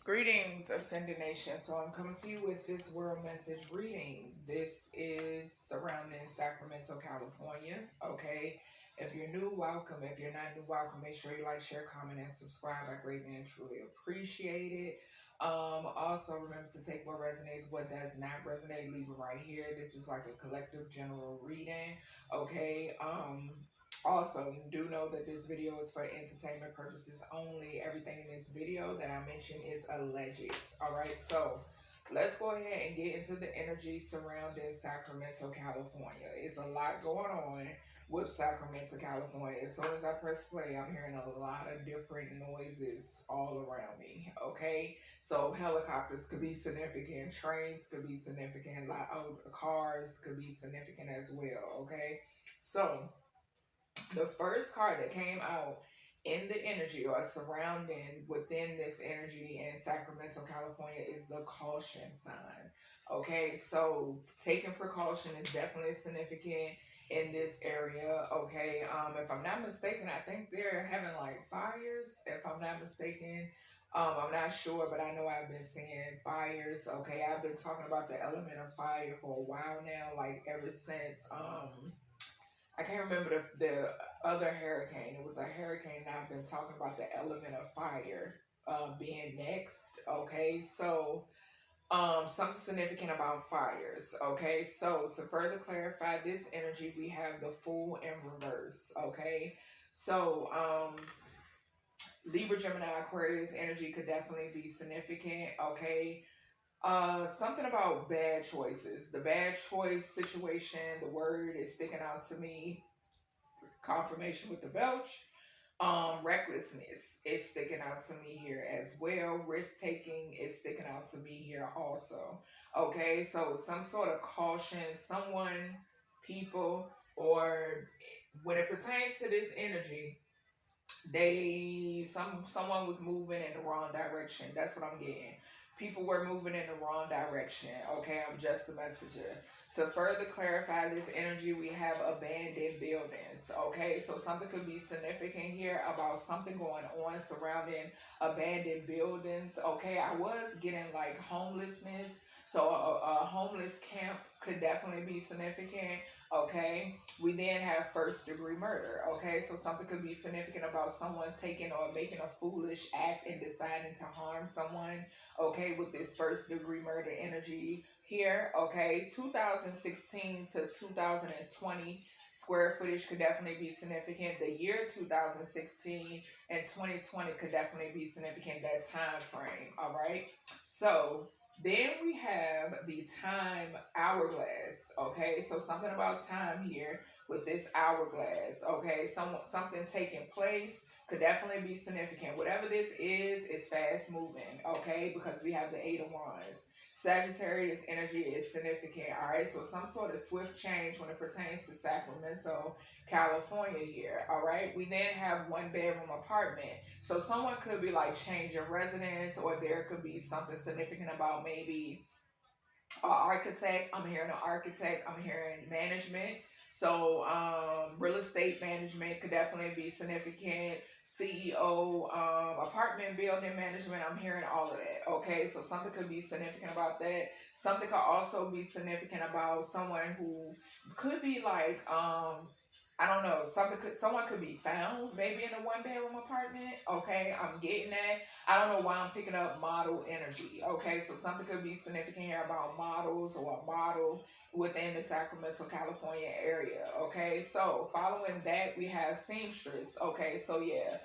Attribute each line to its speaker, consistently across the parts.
Speaker 1: Greetings, Ascended Nation. So I'm coming to you with this world message reading. This is surrounding Sacramento, California. Okay. If you're new, welcome. If you're not new, welcome. Make sure you like, share, comment, and subscribe. I greatly and truly appreciate it. Also remember to take what resonates, what does not resonate, leave it right here. This is like a collective general reading. Okay. Also, do know that this video is for entertainment purposes only. Everything in this video that I mentioned is alleged. Alright, so let's go ahead and get into the energy surrounding Sacramento, California. It's a lot going on with Sacramento, California. As soon as I press play, I'm hearing a lot of different noises all around me. Okay, so helicopters could be significant, trains could be significant, cars could be significant as well. Okay, so the first card that came out in the energy or surrounding within this energy in Sacramento, California is the caution sign. Okay, so taking precaution is definitely significant in this area. Okay, if I'm not mistaken, I think they're having like fires, if I'm not mistaken. I'm not sure, but I know I've been seeing fires. Okay, I've been talking about the element of fire for a while now, like ever since I can't remember the other hurricane. It was a hurricane that I've been talking about the element of fire being next. Okay, so something significant about fires. Okay, so to further clarify this energy, we have the Fool in reverse. Okay, so Libra, Gemini, Aquarius energy could definitely be significant. Okay, something about bad choices. The bad choice situation, the word is sticking out to me. Confirmation with the belch. Recklessness is sticking out to me here as well. Risk taking is sticking out to me here also. Okay, so some sort of caution, someone, people, or when it pertains to this energy, someone was moving in the wrong direction. That's what I'm getting. People were moving in the wrong direction. Okay, I'm just the messenger. To further clarify this energy, we have abandoned buildings. Okay, so something could be significant here about something going on surrounding abandoned buildings. Okay, I was getting like homelessness. So a homeless camp could definitely be significant. Okay, we then have first degree murder. Okay, so something could be significant about someone taking or making a foolish act and deciding to harm someone. Okay, with this first degree murder energy here. Okay, 2016 to 2020 square footage could definitely be significant. The year 2016 and 2020 could definitely be significant, that time frame. All right, so then we have the time hourglass. Okay, so something about time here with this hourglass. Okay, something taking place could definitely be significant. Whatever this is fast moving. Okay, because we have the Eight of Wands. Sagittarius energy is significant. All right, so some sort of swift change when it pertains to Sacramento, California here. All right, we then have one bedroom apartment. So someone could be like changing residence, or there could be something significant about maybe an architect. I'm hearing an architect. I'm hearing management. So real estate management could definitely be significant. CEO, apartment building management. I'm hearing all of that. Okay, so something could be significant about that. Something could also be significant about someone who could be like I don't know, someone could be found maybe in a one bedroom apartment. Okay, I'm getting that. I don't know why I'm picking up model energy. Okay, so something could be significant here about models or a model within the Sacramento, California area. Okay, so following that, we have seamstress. Okay, so yeah.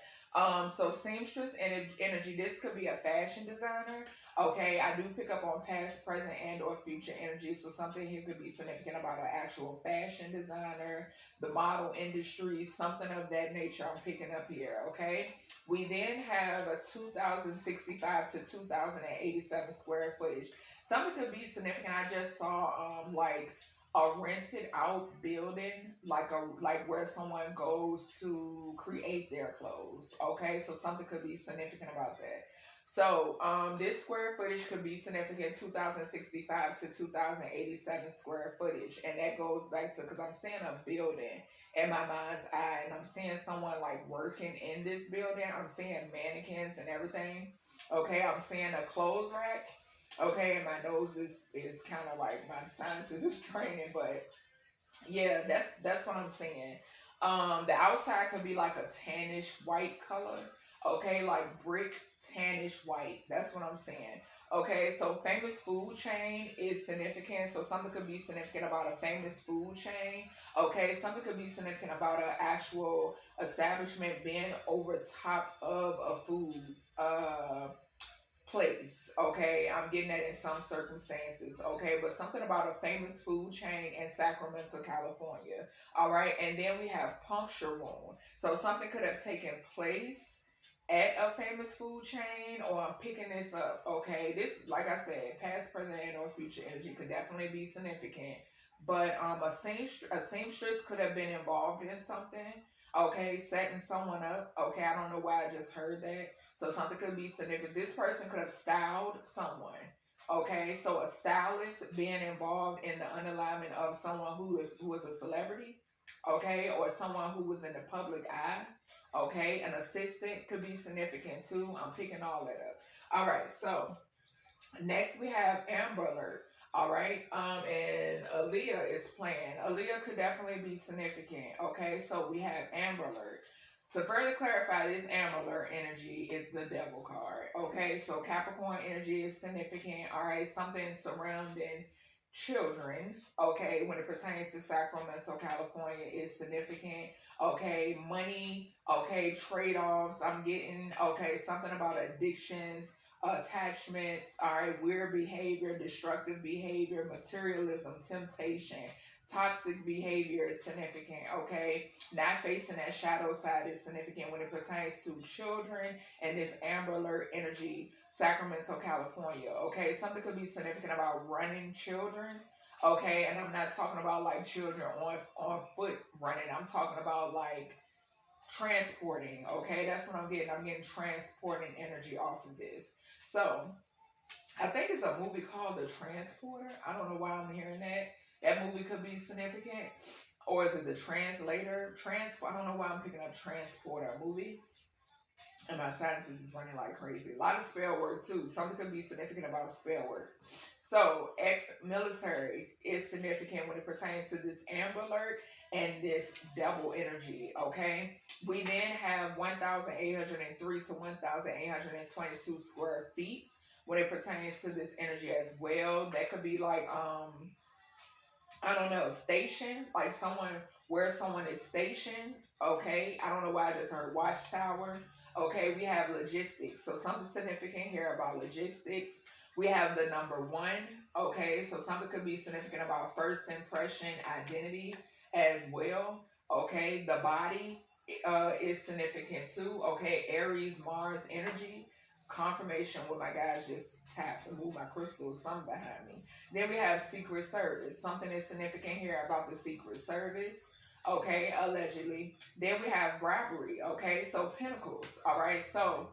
Speaker 1: So seamstress energy, this could be a fashion designer. Okay, I do pick up on past, present, and or future energy. So something here could be significant about an actual fashion designer, the model industry, something of that nature I'm picking up here. Okay, we then have a 2065 to 2087 square footage. Something could be significant. I just saw like a rented out building, like where someone goes to create their clothes. Okay, so something could be significant about that. So this square footage could be significant, 2065 to 2087 square footage. And that goes back to, because I'm seeing a building in my mind's eye, and I'm seeing someone like working in this building. I'm seeing mannequins and everything. Okay, I'm seeing a clothes rack. Okay, and my nose is kind of like my sinuses is draining, but yeah, that's what I'm seeing. The outside could be like a tannish white color. Okay, like brick tannish white. That's what I'm saying. Okay, so famous food chain is significant. So something could be significant about a famous food chain. Okay, something could be significant about an actual establishment being over top of a food place. Okay, I'm getting that in some circumstances. Okay, but something about a famous food chain in Sacramento, California. All right, and then we have puncture wound. So something could have taken place at a famous food chain, or I'm picking this up. Okay, this, like I said, past, present, and or future energy could definitely be significant. But a seamstress could have been involved in something. Okay, setting someone up. Okay, I don't know why I just heard that. So something could be significant. This person could have styled someone. Okay, so a stylist being involved in the unalignment of someone who is a celebrity. Okay, or someone who was in the public eye. Okay, an assistant could be significant too. I'm picking all that up. All right, so next we have Amber Alert. All right, and Aaliyah is playing. Aaliyah could definitely be significant. Okay, so we have Amber Alert. To further clarify, this Amber Alert energy is the Devil card. Okay, so Capricorn energy is significant. All right, something surrounding children. Okay, when it pertains to Sacramento, California, is significant. Okay, money. Okay, trade-offs. I'm getting. Okay, something about addictions, attachments, all right, weird behavior, destructive behavior, materialism, temptation, toxic behavior is significant. Okay, not facing that shadow side is significant when it pertains to children and this Amber Alert energy, Sacramento, California. Okay, something could be significant about running children. Okay, and I'm not talking about like children on foot running. I'm talking about like transporting. Okay, that's what I'm getting. I'm getting transporting energy off of this. So I think it's a movie called The Transporter. I don't know why I'm hearing that. That movie could be significant. Or is it The Translator? I don't know why I'm picking up Transporter movie. And my sinuses is running like crazy. A lot of spell work too. Something could be significant about spell work. So ex-military is significant when it pertains to this Amber Alert and this Devil energy. Okay. We then have 1,803 to 1,822 square feet when it pertains to this energy as well. That could be like I don't know, station, like someone where someone is stationed. Okay, I don't know why I just heard watchtower. Okay, we have logistics. So something significant here about logistics. We have the number 1. Okay, so something could be significant about first impression, identity as well. Okay, the body is significant too. Okay, Aries, Mars energy. Confirmation with my guys just tapped and moved my crystals, something behind me. Then we have Secret Service. Something is significant here about the Secret Service. Okay, allegedly. Then we have bribery. Okay, so Pentacles. All right, so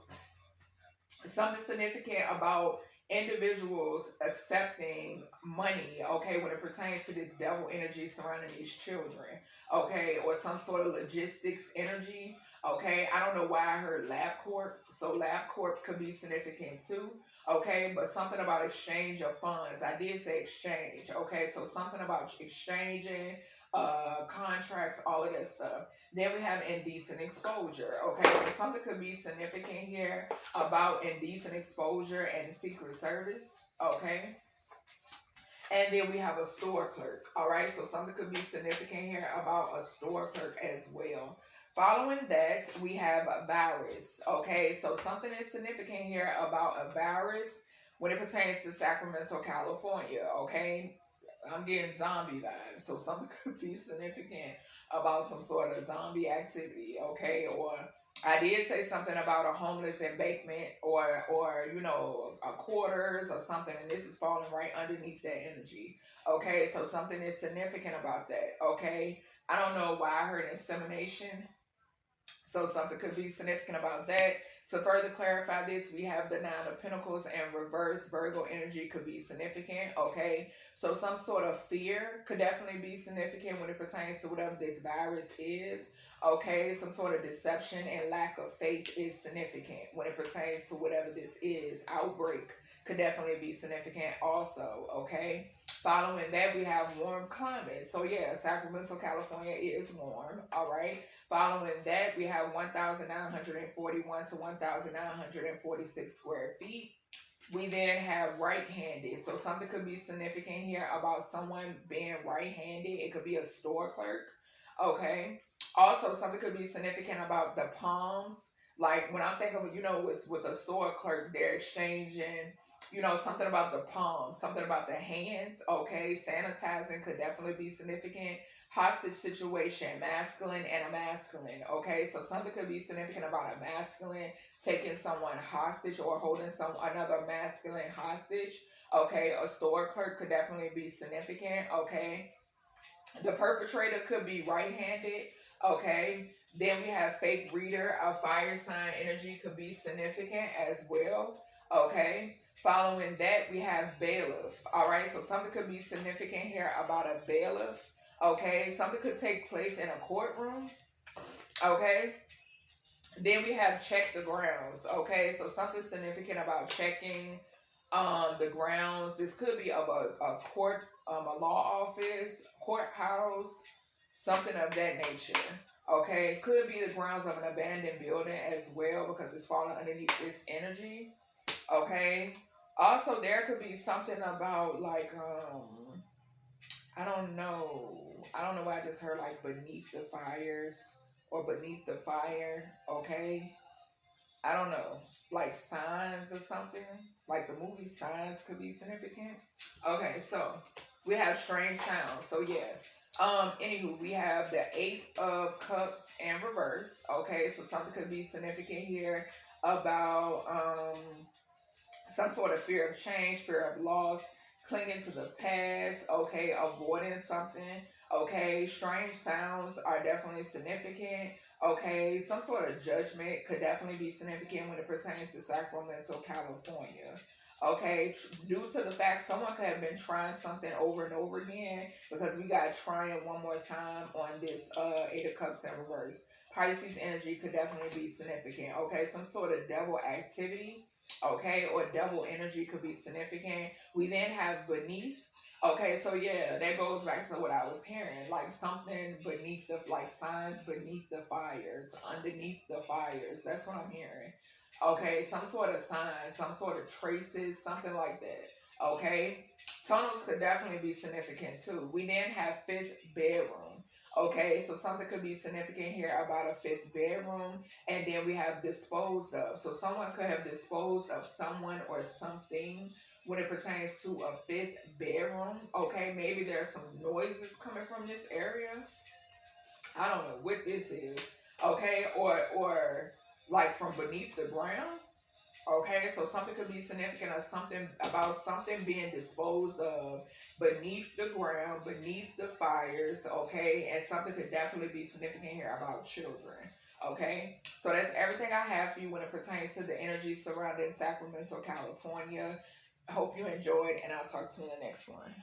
Speaker 1: something significant about individuals accepting money, okay, when it pertains to this devil energy surrounding these children, okay, or some sort of logistics energy, okay. I don't know why I heard LabCorp, so LabCorp could be significant too, okay, but something about exchange of funds. I did say exchange, okay, so something about exchanging contracts, all of that stuff. Then we have indecent exposure. Okay, so something could be significant here about indecent exposure and Secret Service. Okay. And then we have a store clerk. All right, so something could be significant here about a store clerk as well. Following that, we have a virus. Okay, so something is significant here about a virus when it pertains to Sacramento, California. Okay, I'm getting zombie vibes, so something could be significant about some sort of zombie activity, okay? Or I did say something about a homeless embankment or you know, a quarters or something, and this is falling right underneath that energy, okay? So something is significant about that, okay? I don't know why I heard insemination, so something could be significant about that. To further clarify this, we have the 9 of Pentacles and reverse Virgo energy could be significant, okay? So some sort of fear could definitely be significant when it pertains to whatever this virus is, Okay, some sort of deception and lack of faith is significant when it pertains to whatever this is. Outbreak could definitely be significant also. Okay, following that, we have warm climate. So yeah, Sacramento, California is warm. All right. Following that, we have 1,941 to 1,946 square feet. We then have right-handed. So something could be significant here about someone being right-handed. It could be a store clerk. Okay. Also, something could be significant about the palms. Like when I'm thinking, with a store clerk, they're exchanging, something about the palms, something about the hands. Okay. Sanitizing could definitely be significant. Hostage situation, masculine and a masculine. Okay. So something could be significant about a masculine taking someone hostage or holding another masculine hostage. Okay. A store clerk could definitely be significant. Okay. The perpetrator could be right-handed. Okay. Then we have fake reader. A fire sign energy could be significant as well. Okay. Following that, we have bailiff. All right. So something could be significant here about a bailiff. Okay. Something could take place in a courtroom. Okay. Then we have check the grounds. Okay. So something significant about checking the grounds. This could be of a court, a law office, courthouse, something of that nature. Okay, could be the grounds of an abandoned building as well because it's falling underneath this energy. Okay, also there could be something about like I don't know why I just heard like beneath the fires or beneath the fire. Okay, I don't know, like signs or something. Like the movie Signs could be significant. Okay, so we have strange sounds. So yeah. Anywho, we have the Eight of Cups in reverse. Okay, so something could be significant here about some sort of fear of change, fear of loss, clinging to the past, okay, avoiding something, okay, strange sounds are definitely significant, okay, some sort of judgment could definitely be significant when it pertains to Sacramento, California. Okay, due to the fact someone could have been trying something over and over again because we got trying one more time on this Eight of Cups in reverse. Pisces energy could definitely be significant. Okay, some sort of devil activity. Okay, or double energy could be significant. We then have beneath. Okay, so yeah, that goes back to what I was hearing, like something beneath like signs beneath the fires, underneath the fires. That's what I'm hearing. Okay, some sort of sign, some sort of traces, something like that. Okay, tunnels could definitely be significant too. We then have fifth bedroom. Okay, so something could be significant here about a fifth bedroom. And then we have disposed of. So someone could have disposed of someone or something when it pertains to a fifth bedroom. Okay, maybe there's some noises coming from this area. I don't know what this is. Okay, or like from beneath the ground. Okay, so something could be significant of something about something being disposed of beneath the ground, beneath the fires, okay? And something could definitely be significant here about children, okay? So that's everything I have for you when it pertains to the energy surrounding Sacramento, California. I hope you enjoyed, and I'll talk to you in the next one.